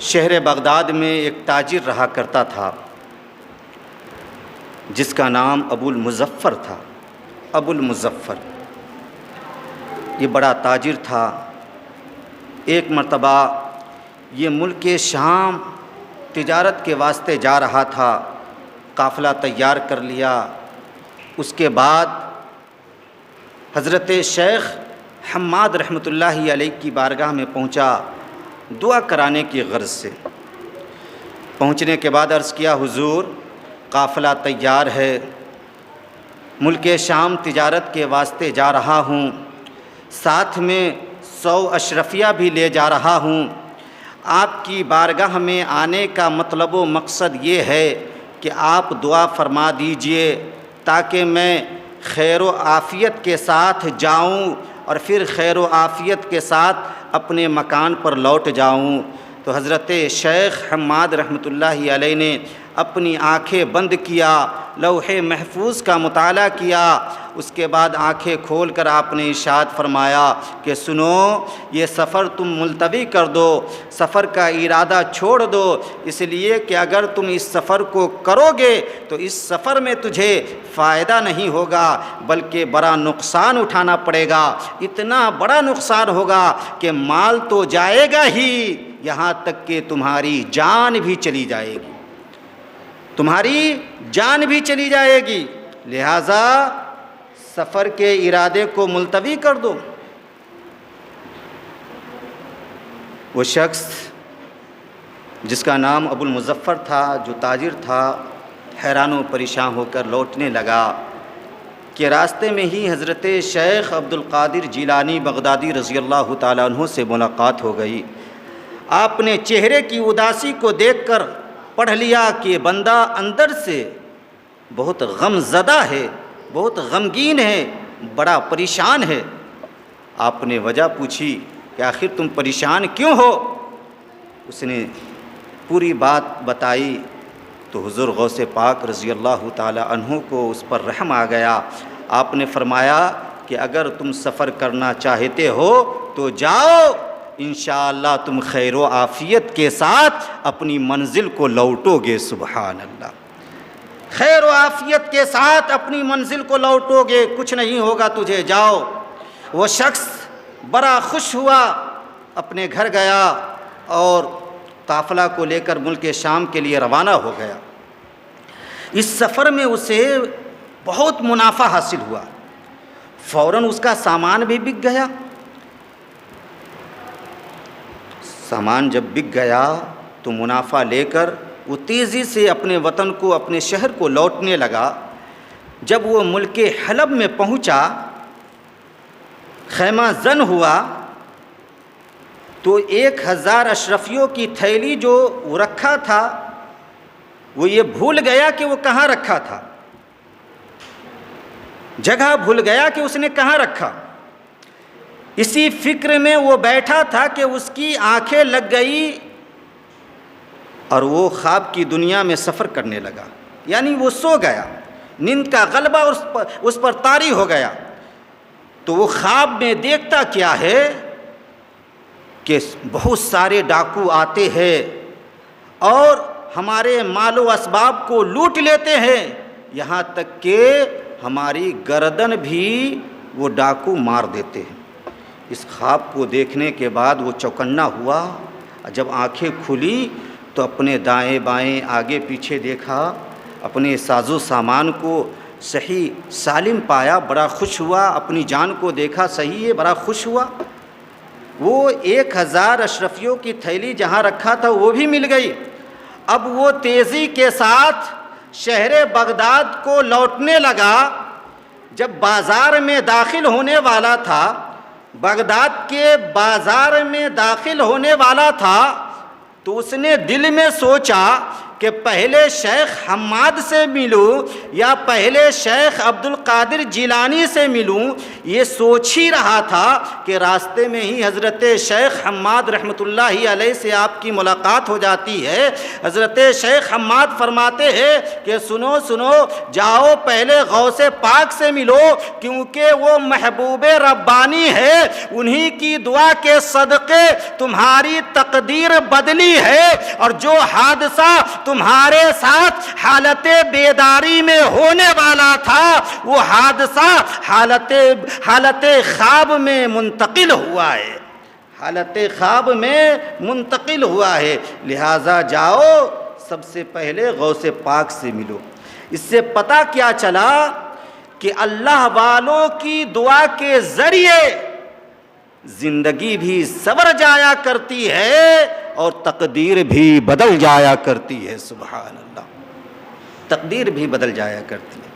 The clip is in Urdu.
شہر بغداد میں ایک تاجر رہا کرتا تھا جس کا نام ابو المظفر تھا۔ ابو المظفر یہ بڑا تاجر تھا۔ ایک مرتبہ یہ ملک شام تجارت کے واسطے جا رہا تھا، قافلہ تیار کر لیا۔ اس کے بعد حضرت شیخ حماد رحمۃ اللہ علیہ کی بارگاہ میں پہنچا دعا کرانے کی غرض سے۔ پہنچنے کے بعد عرض کیا، حضور قافلہ تیار ہے، ملک شام تجارت کے واسطے جا رہا ہوں، ساتھ میں 100 اشرفیہ بھی لے جا رہا ہوں۔ آپ کی بارگاہ میں آنے کا مطلب و مقصد یہ ہے کہ آپ دعا فرما دیجئے تاکہ میں خیر و عافیت کے ساتھ جاؤں اور پھر خیر و عافیت کے ساتھ اپنے مکان پر لوٹ جاؤں۔ تو حضرت شیخ حماد رحمۃ اللہ علیہ نے اپنی آنکھیں بند کیا، لوح محفوظ کا مطالعہ کیا۔ اس کے بعد آنکھیں کھول کر آپ نے ارشاد فرمایا کہ سنو، یہ سفر تم ملتوی کر دو، سفر کا ارادہ چھوڑ دو، اس لیے کہ اگر تم اس سفر کو کرو گے تو اس سفر میں تجھے فائدہ نہیں ہوگا بلکہ بڑا نقصان اٹھانا پڑے گا۔ اتنا بڑا نقصان ہوگا کہ مال تو جائے گا ہی، یہاں تک کہ تمہاری جان بھی چلی جائے گی، تمہاری جان بھی چلی جائے گی، لہذا سفر کے ارادے کو ملتوی کر دو۔ وہ شخص جس کا نام ابو المظفر تھا، جو تاجر تھا، حیران و پریشان ہو کر لوٹنے لگا کہ راستے میں ہی حضرت شیخ عبد القادر جیلانی بغدادی رضی اللہ تعالیٰ عنہ سے ملاقات ہو گئی۔ آپ نے چہرے کی اداسی کو دیکھ کر پڑھ لیا کہ بندہ اندر سے بہت غم زدہ ہے، بہت غمگین ہے، بڑا پریشان ہے۔ آپ نے وجہ پوچھی کہ آخر تم پریشان کیوں ہو؟ اس نے پوری بات بتائی تو حضور غوث پاک رضی اللہ تعالی عنہ کو اس پر رحم آ گیا۔ آپ نے فرمایا کہ اگر تم سفر کرنا چاہتے ہو تو جاؤ، انشاءاللہ تم خیر و عافیت کے ساتھ اپنی منزل کو لوٹو گے۔ سبحان اللہ، خیر و عافیت کے ساتھ اپنی منزل کو لوٹو گے، کچھ نہیں ہوگا تجھے، جاؤ۔ وہ شخص بڑا خوش ہوا، اپنے گھر گیا اور قافلہ کو لے کر ملک شام کے لیے روانہ ہو گیا۔ اس سفر میں اسے بہت منافع حاصل ہوا، فوراً اس کا سامان بھی بک گیا۔ سامان جب بک گیا تو منافع لے کر وہ تیزی سے اپنے وطن کو، اپنے شہر کو لوٹنے لگا۔ جب وہ ملک حلب میں پہنچا، خیمہ زن ہوا تو 1000 اشرفیوں کی تھیلی جو وہ رکھا تھا، وہ یہ بھول گیا کہ وہ کہاں رکھا تھا، جگہ بھول گیا کہ اس نے کہاں رکھا۔ اسی فکر میں وہ بیٹھا تھا کہ اس کی آنکھیں لگ گئی اور وہ خواب کی دنیا میں سفر کرنے لگا، یعنی وہ سو گیا، نیند کا غلبہ اس پر طاری ہو گیا۔ تو وہ خواب میں دیکھتا کیا ہے کہ بہت سارے ڈاکو آتے ہیں اور ہمارے مال و اسباب کو لوٹ لیتے ہیں، یہاں تک کہ ہماری گردن بھی وہ ڈاکو مار دیتے ہیں۔ اس خواب کو دیکھنے کے بعد وہ چوکنا ہوا، جب آنکھیں کھلی تو اپنے دائیں بائیں آگے پیچھے دیکھا، اپنے ساز و سامان کو صحیح سالم پایا، بڑا خوش ہوا، اپنی جان کو دیکھا صحیح ہے، بڑا خوش ہوا۔ وہ 1000 اشرفیوں کی تھیلی جہاں رکھا تھا وہ بھی مل گئی۔ اب وہ تیزی کے ساتھ شہر بغداد کو لوٹنے لگا۔ جب بازار میں داخل ہونے والا تھا، بغداد کے بازار میں داخل ہونے والا تھا تو اس نے دل میں سوچا کہ پہلے شیخ حماد سے ملوں یا پہلے شیخ عبد القادر جیلانی سے ملوں، یہ سوچ ہی رہا تھا کہ راستے میں ہی حضرت شیخ حماد رحمۃ اللہ علیہ سے آپ کی ملاقات ہو جاتی ہے۔ حضرت شیخ حماد فرماتے ہیں کہ سنو سنو، جاؤ پہلے غوث پاک سے ملو، کیونکہ وہ محبوب ربانی ہے، انہی کی دعا کے صدقے تمہاری تقدیر بدلی ہے، اور جو حادثہ تمہارے ساتھ حالت بیداری میں ہونے والا تھا وہ حادثہ حالت خواب میں منتقل ہوا ہے، حالت خواب میں منتقل ہوا ہے، لہٰذا جاؤ سب سے پہلے غوث پاک سے ملو۔ اس سے پتہ کیا چلا کہ اللہ والوں کی دعا کے ذریعے زندگی بھی سنور جایا کرتی ہے اور تقدیر بھی بدل جایا کرتی ہے۔ سبحان اللہ، تقدیر بھی بدل جایا کرتی ہے۔